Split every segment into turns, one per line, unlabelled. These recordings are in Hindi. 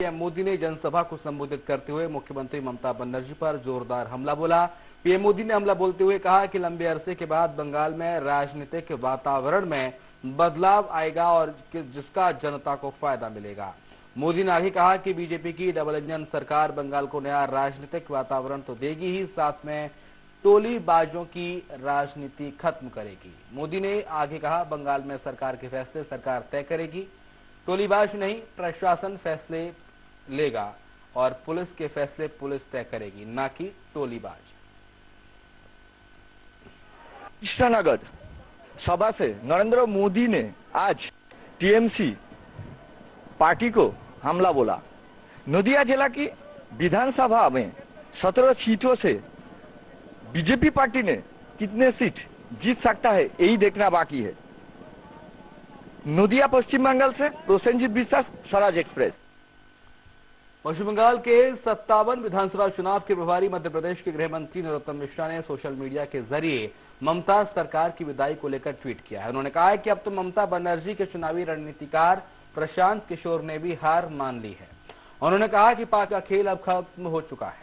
पीएम मोदी ने जनसभा को संबोधित करते हुए मुख्यमंत्री ममता बनर्जी पर जोरदार हमला बोला। पीएम मोदी ने हमला बोलते हुए कहा कि लंबे अरसे के बाद बंगाल में राजनीतिक वातावरण में बदलाव आएगा और जिसका जनता को फायदा मिलेगा। मोदी ने आगे कहा कि बीजेपी की डबल इंजन सरकार बंगाल को नया राजनीतिक वातावरण तो देगी ही, साथ में टोलीबाजों की राजनीति खत्म करेगी। मोदी ने आगे कहा, बंगाल में सरकार के फैसले सरकार तय करेगी, टोलीबाज नहीं प्रशासन फैसले लेगा और पुलिस के फैसले पुलिस तय करेगी, ना कि टोलीबाज।
कृष्णानगर सभा से नरेंद्र मोदी ने आज टीएमसी पार्टी को हमला बोला। नदिया जिला की विधानसभा में 17 सीटों से बीजेपी पार्टी ने कितने सीट जीत सकता है यही देखना बाकी है। नदिया पश्चिम बंगाल से प्रोसेनजीत विश्वास, स्वराज एक्सप्रेस।
पश्चिम बंगाल के 57 विधानसभा चुनाव के प्रभारी मध्य प्रदेश के गृह मंत्री नरोत्तम मिश्रा ने सोशल मीडिया के जरिए ममता सरकार की विदाई को लेकर ट्वीट किया है। उन्होंने कहा है कि अब तो ममता बनर्जी के चुनावी रणनीतिकार प्रशांत किशोर ने भी हार मान ली है। उन्होंने कहा कि पाक का खेल अब खत्म हो चुका है।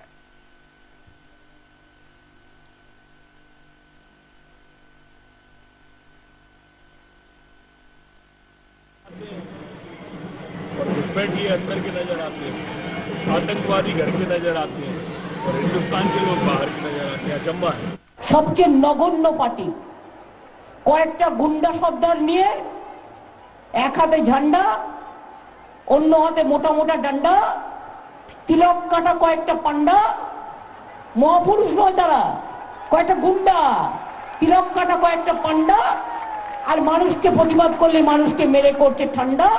घुसपैठ ये अंदर के नजर आते हैं, आतंकवादी घर के नजर आते हैं और हिंदुस्तान के लोग बाहर के नजर आते हैं। अचंबा है।
सबके नगण्य पार्टी कয়েকটা गुंडा সর্দার নিয়ে এক হাতে ঝান্ডা অন্য হাতে মোটা মোটা ডান্ডা তিলক কাটা কয়েকটা পান্ডা মহাপুরুষ নয় তারা কয়েকটা গুন্ডা তিলক কাটা কয়েকটা পান্ডা আর মানুষকে প্রতিবাদ করলে মানুষকে মেরে করছে ঠান্ডা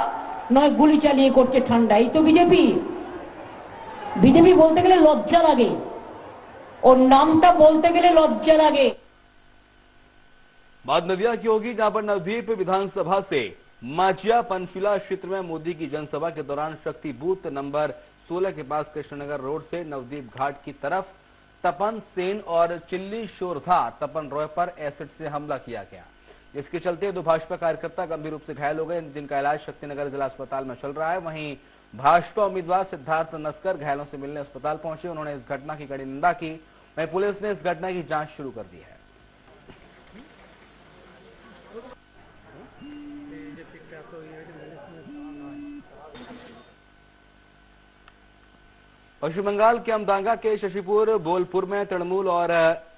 নয় গুলি চালিয়ে করছে ঠান্ডা। এই তো বিজেপি। বিজেপি বলতে গেলে লজ্জা লাগে, और नामटा बोलते गए लज्जा लगे।
बात नदिया की होगी, जहां पर नवद्वीप विधानसभा से माचिया पंचकुला क्षेत्र में मोदी की जनसभा के दौरान शक्ति बूथ नंबर 16 के पास कृष्णनगर रोड से नवद्वीप घाट की तरफ तपन सेन और चिल्ली शोरधा तपन रॉय पर एसिड से हमला किया गया। इसके चलते 2 भाजपा कार्यकर्ता गंभीर रूप से घायल हो गए, जिनका इलाज शक्तिनगर जिला अस्पताल में चल रहा है। वहीं भाजपा उम्मीदवार सिद्धार्थ नस्कर घायलों से मिलने अस्पताल पहुंचे। उन्होंने इस घटना की कड़ी निंदा की। वहीं पुलिस ने इस घटना की जांच शुरू कर दी है। पश्चिम बंगाल के अमदांगा के शशिपुर बोलपुर में तृणमूल और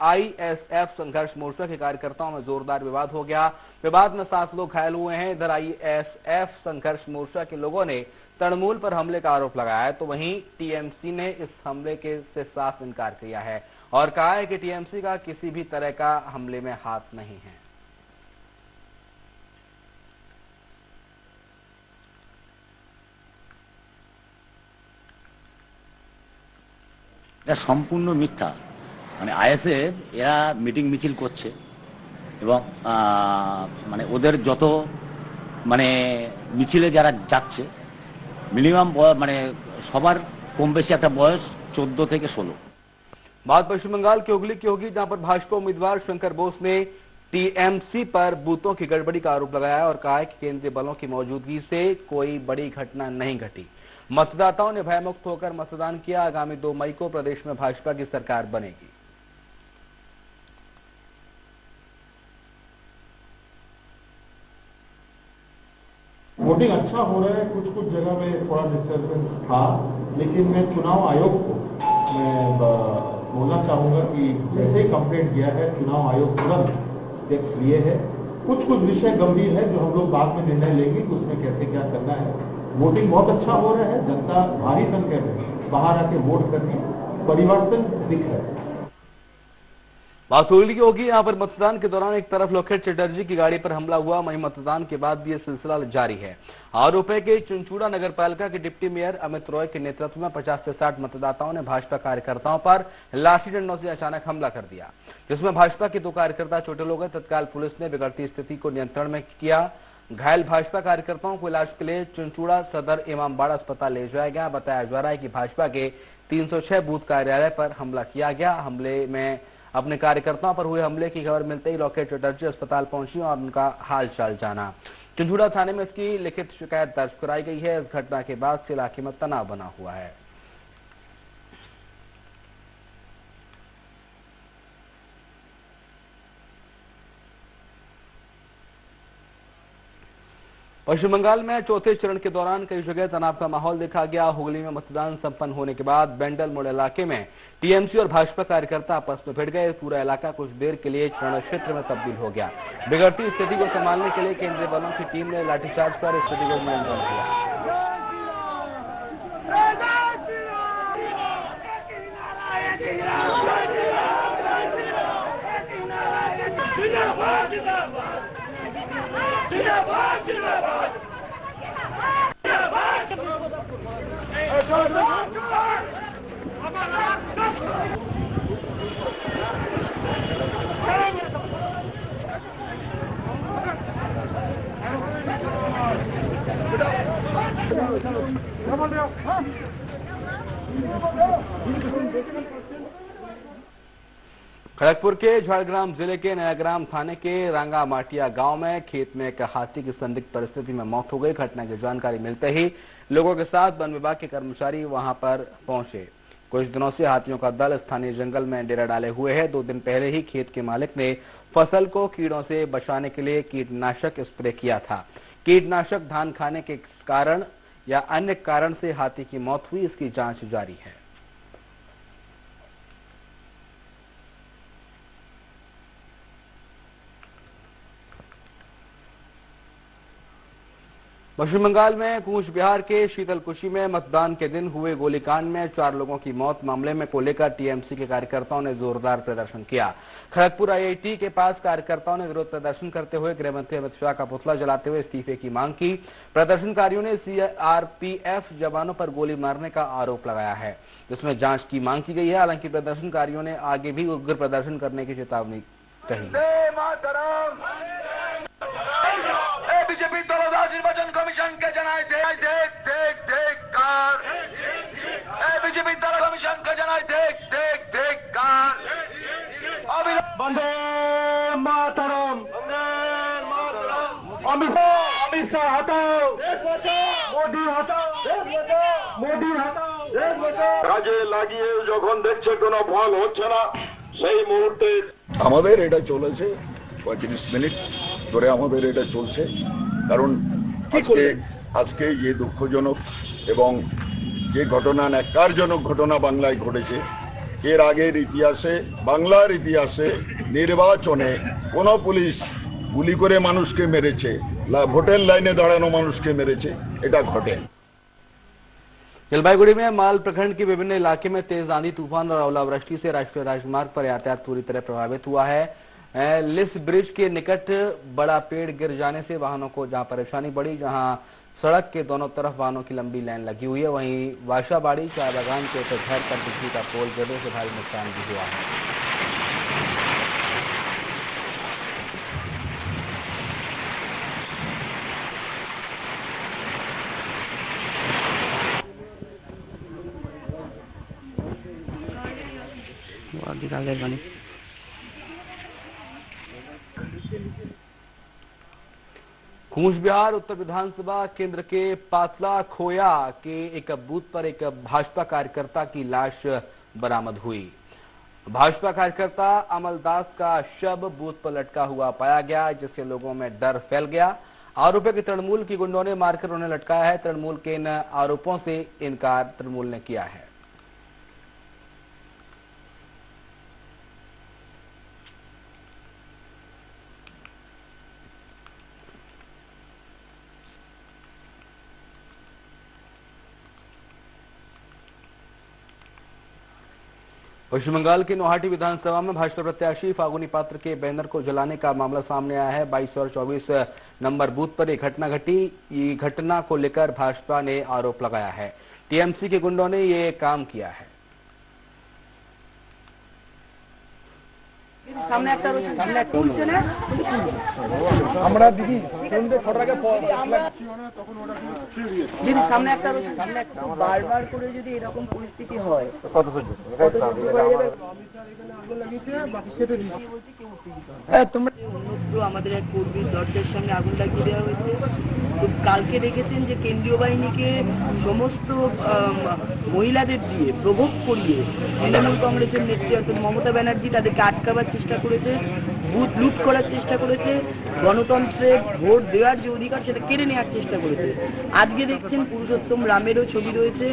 आईएसएफ संघर्ष मोर्चा के कार्यकर्ताओं में जोरदार विवाद हो गया। विवाद में 7 लोग घायल हुए हैं। इधर आईएसएफ संघर्ष मोर्चा के लोगों ने तृणमूल पर हमले का आरोप लगाया है, तो वहीं टीएमसी ने इस हमले से साफ इनकार किया है और कहा है कि टीएमसी का किसी भी तरह का हमले में हाथ नहीं है।
সম্পূর্ণ মিথ্যা। মানে আইএসএফ এরা মিটিং মিছিল করছে এবং মানে ওদের যত মানে মিছিলে যারা যাচ্ছে মিনিমাম মানে সবার কম বেশি একটা বয়স 14 থেকে 16।
बात पश्चिम बंगाल के हुगली की होगी, जहां पर भाजपा उम्मीदवार शंकर बोस ने टीएमसी पर बूथों की गड़बड़ी का आरोप लगाया और कहा है कि केंद्रीय बलों की मौजूदगी से कोई बड़ी घटना नहीं घटी। मतदाताओं ने भयमुक्त होकर मतदान किया। आगामी 2 मई को प्रदेश में भाजपा की सरकार बनेगी।
वोटिंग अच्छा हो रहा है, कुछ कुछ जगह में थोड़ा डिस्टर्बेंस था, लेकिन मैं चुनाव आयोग को मैं बोलना चाहूंगा कि जैसे ही कंप्लेंट किया है चुनाव आयोग तुरंत स्टेप्स लिए है। कुछ कुछ विषय गंभीर है जो हम लोग बाद में निर्णय लेंगे कि उसमें कैसे क्या करना है। वोटिंग बहुत अच्छा हो रहा है, जनता भारी संख्या में बाहर आके वोट करके परिवर्तन दिख रहा है।
बात हुगली की होगी, यहाँ पर मतदान के दौरान एक तरफ लोकेट चटर्जी की गाड़ी पर हमला हुआ, वहीं मतदान के बाद भी यह सिलसिला जारी है। आरोप है कि चुनचुड़ा नगर पालिका के डिप्टी मेयर अमित रॉय के नेतृत्व में 50 से 60 मतदाताओं ने भाजपा कार्यकर्ताओं पर लाठी डंडों से अचानक हमला कर दिया, जिसमें भाजपा के 2 कार्यकर्ता चोटिल हो गए। तत्काल पुलिस ने बिगड़ती स्थिति को नियंत्रण में किया। घायल भाजपा कार्यकर्ताओं को इलाज के लिए चुनचुड़ा सदर इमामबाड़ा अस्पताल ले जाया गया। बताया जा रहा है कि भाजपा के 306 बूथ कार्यालय पर हमला किया गया। हमले में अपने कार्यकर्ताओं पर हुए हमले की खबर मिलते ही लोकेट चटर्जी अस्पताल पहुंची और उनका हाल चाल जाना। चंचूड़ा थाने में इसकी लिखित शिकायत दर्ज कराई गई है। इस घटना के बाद से इलाके में तनाव बना हुआ है। पश्चिम बंगाल में चौथे चरण के दौरान कई जगह तनाव का माहौल देखा गया। हुगली में मतदान संपन्न होने के बाद बेंडल मोड़ इलाके में टीएमसी और भाजपा कार्यकर्ता आपस में भिड़ गए। पूरा इलाका कुछ देर के लिए चरण क्षेत्र में तब्दील हो गया। बिगड़ती स्थिति को संभालने के लिए केंद्रीय बलों की टीम ने लाठीचार्ज कर स्थिति को नियंत्रण किया। खड़गपुर के झाड़ग्राम जिले के नयाग्राम थाने के रांगा माटिया गांव में खेत में एक हाथी की संदिग्ध परिस्थिति में मौत हो गई। घटना की जानकारी मिलते ही लोगों के साथ वन विभाग के कर्मचारी वहां पर पहुंचे। कुछ दिनों से हाथियों का दल स्थानीय जंगल में डेरा डाले हुए है। 2 दिन पहले ही खेत के मालिक ने फसल को कीड़ों से बचाने के लिए कीटनाशक स्प्रे किया था। कीटनाशक धान खाने के कारण या अन्य कारण से हाथी की मौत हुई, इसकी जांच जारी है। पश्चिम बंगाल में कूच बिहार के शीतलकुची में मतदान के दिन हुए गोलीकांड में 4 लोगों की मौत मामले में को लेकर टीएमसी के कार्यकर्ताओं ने जोरदार प्रदर्शन किया। खड़गपुर आईआईटी के पास कार्यकर्ताओं ने विरोध प्रदर्शन करते हुए गृह मंत्री अमित शाह का पुतला जलाते हुए इस्तीफे की मांग की। प्रदर्शनकारियों ने सीआरपीएफ जवानों पर गोली मारने का आरोप लगाया है, जिसमें जांच की मांग की गई है। हालांकि प्रदर्शनकारियों ने आगे भी उग्र प्रदर्शन करने की चेतावनी कही।
बीजेपी दल निर्वाचन कमीशन के जनाए बीजेपी दल कमीशन के जनाए वंदे मातरम अमित शाह हटाओ, मोदी हटाओ, मोदी हटाओ।
কাজে লাগিয়ে যখন দেখছে কোনো ফল হচ্ছে না সেই মুহূর্তে আমাদের এটা চলেছে 35 মিনিট ধরে আমাদের এটা চলছে। কারণ আজকে যে দুঃখজনক এবং যে ঘটনা ন্যাক্কারজনক ঘটনা বাংলায় ঘটেছে, এর আগের ইতিহাসে বাংলার ইতিহাসে নির্বাচনে কোন পুলিশ গুলি করে মানুষকে মেরেছে, ভোটের লাইনে দাঁড়ানো মানুষকে মেরেছে, এটা ঘটে।
जलपाईगुड़ी में माल प्रखंड के विभिन्न इलाके में तेज आंधी तूफान और ओलावृष्टि से राष्ट्रीय राजमार्ग पर यातायात पूरी तरह प्रभावित हुआ है। लिस ब्रिज के निकट बड़ा पेड़ गिर जाने से वाहनों को जहां परेशानी बढ़ी, जहां सड़क के दोनों तरफ वाहनों की लंबी लाइन लगी हुई है, वहीं वाशाबाड़ी चाय बागान के एक घर पर बिजली का पोल गिरने से भारी नुकसान भी हुआ है। कूच बिहार उत्तर विधानसभा केंद्र के पातला खोया के एक बूथ पर एक भाजपा कार्यकर्ता की लाश बरामद हुई। भाजपा कार्यकर्ता अमलदास का शव बूथ पर लटका हुआ पाया गया, जिससे लोगों में डर फैल गया। आरोपी के तृणमूल की गुंडों ने मारकर उन्हें लटकाया है। तृणमूल के इन आरोपों से इनकार तृणमूल ने किया है। पश्चिम बंगाल के नौहाटी विधानसभा में भाजपा प्रत्याशी फागुनी पात्र के बैनर को जलाने का मामला सामने आया है। 22 और 24 नंबर बूथ पर एक घटना घटी। ये घटना को लेकर भाजपा ने आरोप लगाया है, टीएमसी के गुंडों ने ये काम किया है।
সামনে একটা রয়েছে, সামনে একটা উঠছে না
আমরা দিদি সন্ধ্যে 6টাকে
দিদি সামনে একটা রয়েছে, সামনে একটা বারবার করে যদি এরকম পরিস্থিতি হয়
কত সহ্য
তোমরা অন্যত্র আমাদের এক কর্মীর দরজার সামনে আগুন লাগিয়ে দেওয়া হয়েছে। তো কালকে দেখেছেন যে কেন্দ্রীয় বাহিনীকে সমস্ত মহিলাদের দিয়ে প্রভোগ করিয়ে তৃণমূল কংগ্রেসের নেত্রী অর্থাৎ মমতা ব্যানার্জি তাদেরকে আটকাবার চেষ্টা করেছে, বুথ লুট করার চেষ্টা করেছে, গণতন্ত্রে ভোট দেওয়ার যে অধিকার সেটা কেড়ে নেওয়ার চেষ্টা করেছে। আজকে দেখছেন পুরুষোত্তম রামেরও ছবি রয়েছে,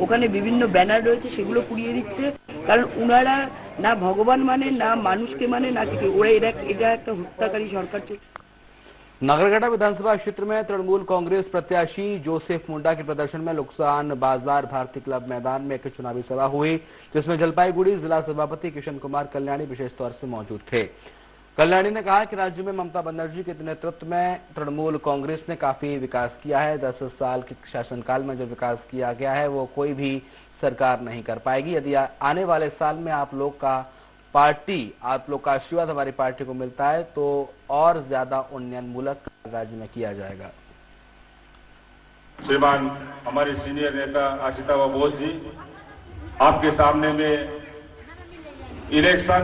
ওখানে বিভিন্ন ব্যানার রয়েছে, সেগুলো পুড়িয়ে দিচ্ছে। কারণ উনারা না ভগবান মানে, না মানুষকে মানে, না কিছু। ওরা এটা একটা হত্যাকারী সরকার চলছে।
नागरगढ़ विधानसभा क्षेत्र में तृणमूल कांग्रेस प्रत्याशी जोसेफ मुंडा के प्रदर्शन में लुक्सान बाजार भारती क्लब मैदान में एक चुनावी सभा हुई, जिसमें जलपाईगुड़ी जिला सभापति किशन कुमार कल्याणी विशेष तौर से मौजूद थे। कल्याणी ने कहा कि राज्य में ममता बनर्जी के नेतृत्व में तृणमूल कांग्रेस ने काफी विकास किया है। 10 साल के शासनकाल में जो विकास किया गया है वो कोई भी सरकार नहीं कर पाएगी। यदि आने वाले साल में आप लोग का आशीर्वाद हमारी पार्टी को मिलता है तो और ज्यादा उन्नयनमूलक राज्य में किया जाएगा।
श्रीमान हमारे सीनियर नेता आशिता बोस जी, आपके सामने में इलेक्शन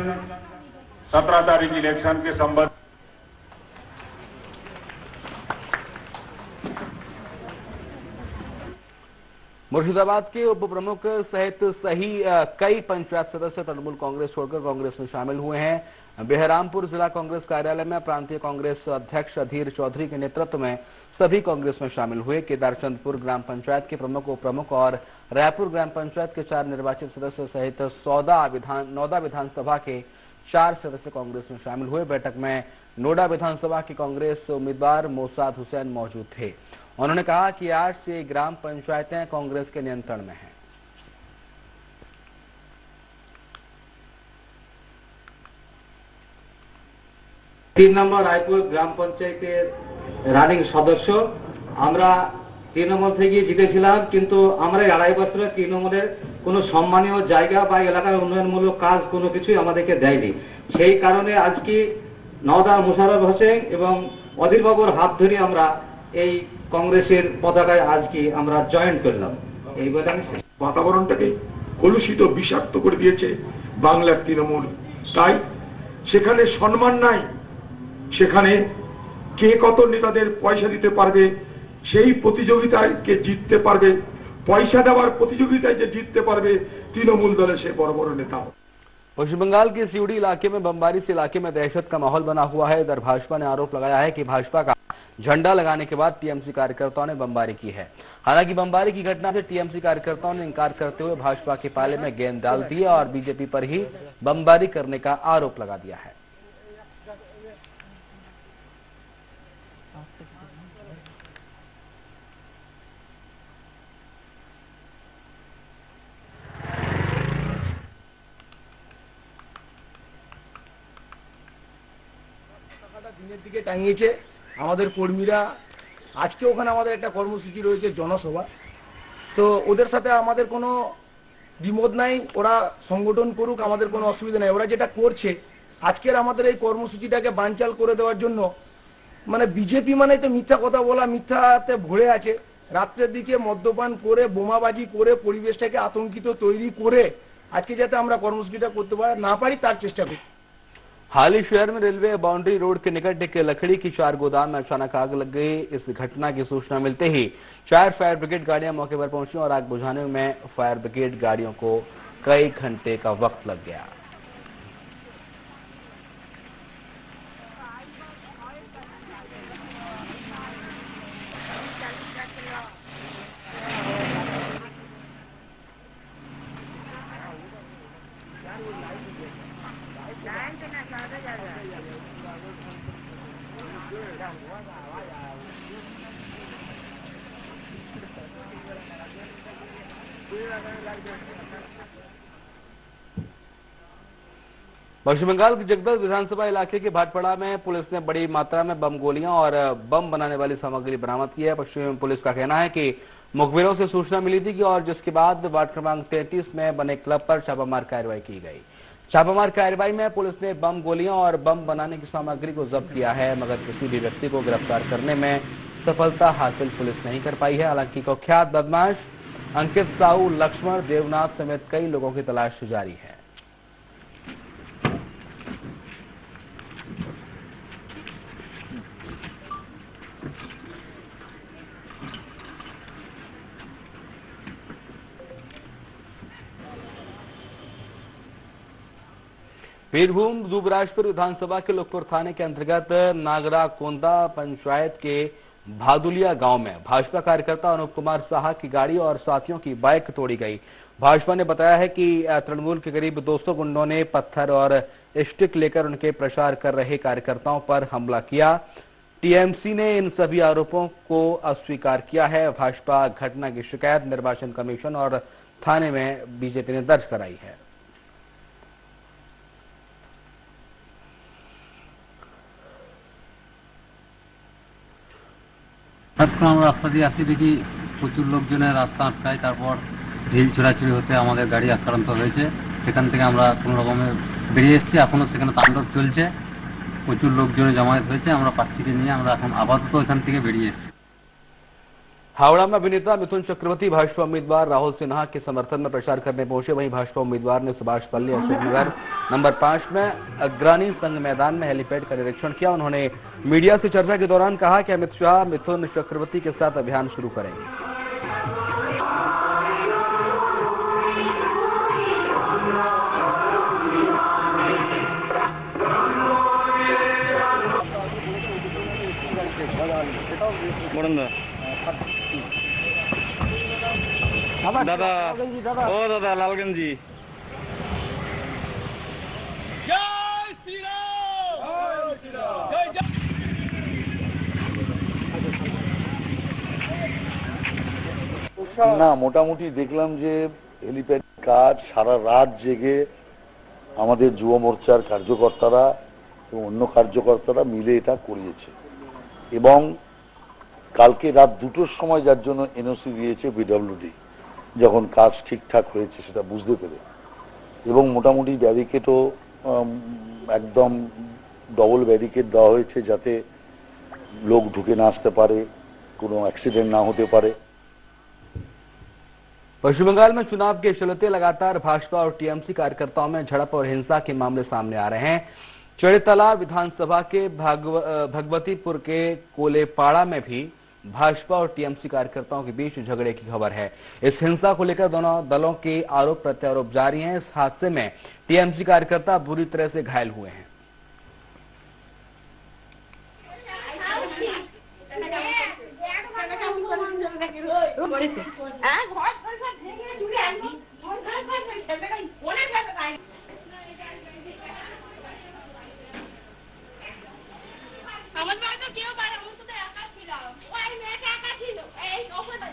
17 तारीख इलेक्शन के संबंध
मुर्शिदाबाद के उप प्रमुख सहित कई पंचायत सदस्य तृणमूल कांग्रेस छोड़कर कांग्रेस में शामिल हुए हैं। बेहरामपुर जिला कांग्रेस कार्यालय में प्रांतीय कांग्रेस अध्यक्ष अधीर चौधरी के नेतृत्व में सभी कांग्रेस में शामिल हुए। केदारचंदपुर ग्राम पंचायत के प्रमुख उप प्रमुख और रायपुर ग्राम पंचायत के 4 निर्वाचित सदस्य सहित नौदा विधानसभा के 4 सदस्य कांग्रेस में शामिल हुए। बैठक में नोडा विधानसभा के कांग्रेस उम्मीदवार मोसाद हुसैन मौजूद थे। उन्होंने कहा कि 8 से ग्राम पंचायतें कांग्रेस के नियंत्रण में हैं।
तीन नम्बर रायपुर ग्राम पंचायत रानिंग सदस्य আমরা তৃণমূল থেকে জিতেছিলাম, কিন্তু আমরা 2.5 বছরে তৃণমূলের কোনো সম্মানীয় জায়গা বা এলাকার উন্নয়নমূলক কাজ কোনো কিছুই আমাদেরকে দেয়নি। সেই কারণে আজকে নওদা মোশাররফ হোসেন এবং অধীর বাবুর হাত ধরে আমরা এই কংগ্রেসের পতাকায় আজকে আমরা জয়েন করলাম। এই বলে আমি
বাতাবরণটাকে কলুষিত বিষাক্ত করে দিয়েছে বাংলার তৃণমূল। তাই সেখানে সম্মান নাই, সেখানে কে কত নেতাদের পয়সা দিতে পারবে সেই প্রতিযোগিতায় কে জিততে পারবে, পয়সা দেওয়ার প্রতিযোগিতায় যে জিততে পারবে তৃণমূল দলে সে বড় বড় নেতা।
पश्चिम बंगाल के सीउड़ी इलाके में बमबारी से इलाके में दहशत का माहौल बना हुआ है। इधर भाजपा ने आरोप लगाया है कि भाजपा का झंडा लगाने के बाद टीएमसी कार्यकर्ताओं ने बमबारी की है। हालांकि बमबारी की घटना से टीएमसी कार्यकर्ताओं ने इंकार करते हुए भाजपा के पाले में गेंद डाल दी और बीजेपी पर ही बमबारी करने का आरोप लगा दिया है।
দিনের দিকে টাঙিয়েছে আমাদের কর্মীরা। আজকে ওখানে আমাদের একটা কর্মসূচি রয়েছে, জনসভা। তো ওদের সাথে আমাদের কোনো দ্বিমত নাই, ওরা সংগঠন করুক, আমাদের কোনো অসুবিধা নাই। ওরা যেটা করছে আজকের আমাদের এই কর্মসূচিটাকে বানচাল করে দেওয়ার জন্য, মানে বিজেপি মানে তো মিথ্যা কথা বলা, মিথ্যাতে ভরে আছে। রাত্রের দিকে মদ্যপান করে বোমাবাজি করে পরিবেশটাকে আতঙ্কিত তৈরি করে আজকে যাতে আমরা কর্মসূচিটা করতে না পারি তার চেষ্টা করি।
हाल ही शहर में रेलवे बाउंड्री रोड के निकट एक लकड़ी की 4 गोदाम में अचानक आग लग गई। इस घटना की सूचना मिलते ही 4 फायर ब्रिगेड गाड़ियां मौके पर पहुंची और आग बुझाने में फायर ब्रिगेड गाड़ियों को कई घंटे का वक्त लग गया। पश्चिम बंगाल के जगदल विधानसभा इलाके के भाटपड़ा में पुलिस ने बड़ी मात्रा में बम गोलियां और बम बनाने वाली सामग्री बरामद की है। पश्चिम पुलिस का कहना है कि मुखबिरों से सूचना मिली थी और जिसके बाद वार्ड क्रमांक 33 में बने क्लब पर छापामार कार्रवाई की गई। छापामार कार्रवाई में पुलिस ने बम गोलियां और बम बनाने की सामग्री को जब्त किया है, मगर किसी भी व्यक्ति को गिरफ्तार करने में सफलता हासिल पुलिस नहीं कर पाई है। हालांकि कुख्यात बदमाश अंकित साहू, लक्ष्मण देवनाथ समेत कई लोगों की तलाश जारी है। बीरभूम दुबराजपुर विधानसभा के लोकपुर थाने के अंतर्गत नागरा कोंदा पंचायत के भादुलिया गांव में भाजपा कार्यकर्ता अनूप कुमार साहा की गाड़ी और साथियों की बाइक तोड़ी गई। भाजपा ने बताया है कि तृणमूल के करीब 200 गुंडों ने पत्थर और स्टिक लेकर उनके प्रचार कर रहे कार्यकर्ताओं पर हमला किया। टीएमसी ने इन सभी आरोपों को अस्वीकार किया है। भाजपा घटना की शिकायत निर्वाचन कमीशन और थाने में बीजेपी ने दर्ज कराई है।
रास्ता দিয়ে আসি দেখি প্রচুর লোকজনের রাস্তা আটকায়, তারপর ঢিল ছোড়াছুড়ি হতে আমাদের গাড়ি আক্রান্ত হয়েছে। সেখান থেকে আমরা কোনো রকমে বেরিয়ে এসেছি, এখনো সেখানে তাণ্ডব চলছে, প্রচুর লোকজনের জমায়েত হয়েছে। আমরা প্রার্থীকে নিয়ে আমরা এখন আপাতত এখান থেকে বেরিয়ে এসেছি।
हावड़ा में अभिनेता मिथुन चक्रवर्ती भाजपा उम्मीदवार राहुल सिन्हा के समर्थन में प्रचार करने पहुंचे। वहीं भाजपा उम्मीदवार ने सुभाष पल्ली अशोकनगर नंबर 5 में अग्रणी संघ मैदान में हेलीपैड का निरीक्षण किया। उन्होंने मीडिया से चर्चा के दौरान कहा कि अमित शाह मिथुन चक्रवर्ती के साथ अभियान शुरू करेंगे।
दादा ओ दादा लालगंजी
না মোটামুটি দেখলাম যে হেলিপ্যাড কাজ সারা রাত জেগে আমাদের যুব মোর্চার কার্যকর্তারা এবং অন্য কার্যকর্তারা মিলে এটা করিয়েছে এবং কালকে রাত 2টোর সময় যার জন্য এনওসি দিয়েছে বিডব্লিউডি, যখন কাজ ঠিকঠাক হয়েছে সেটা বুঝতে পেরে, এবং মোটামুটি ব্যারিকেডও একদম ডবল ব্যারিকেড দেওয়া হয়েছে যাতে লোক ঢুকে না আসতে পারে, কোনো অ্যাক্সিডেंट ना होते पारे।
पश्चिम बंगाल में चुनाव के चलते लगातार भाजपा और टीएमसी कार्यकर्ताओं में झड़प और हिंसा के मामले सामने आ रहे हैं। चढ़ेतला विधानसभा के भगवतीपुर के कोलेपाड़ा में भी भाजपा और टीएमसी कार्यकर्ताओं के बीच झगड़े की खबर है। इस हिंसा को लेकर दोनों दलों के आरोप प्रत्यारोप जारी हैं। इस हादसे में टीएमसी कार्यकर्ता बुरी तरह से घायल हुए हैं।
আমার বাড়িতে কেউ পারে, আমি তো একা ছিলাম, ওই মেয়েটা একা ছিল, এই ওখানে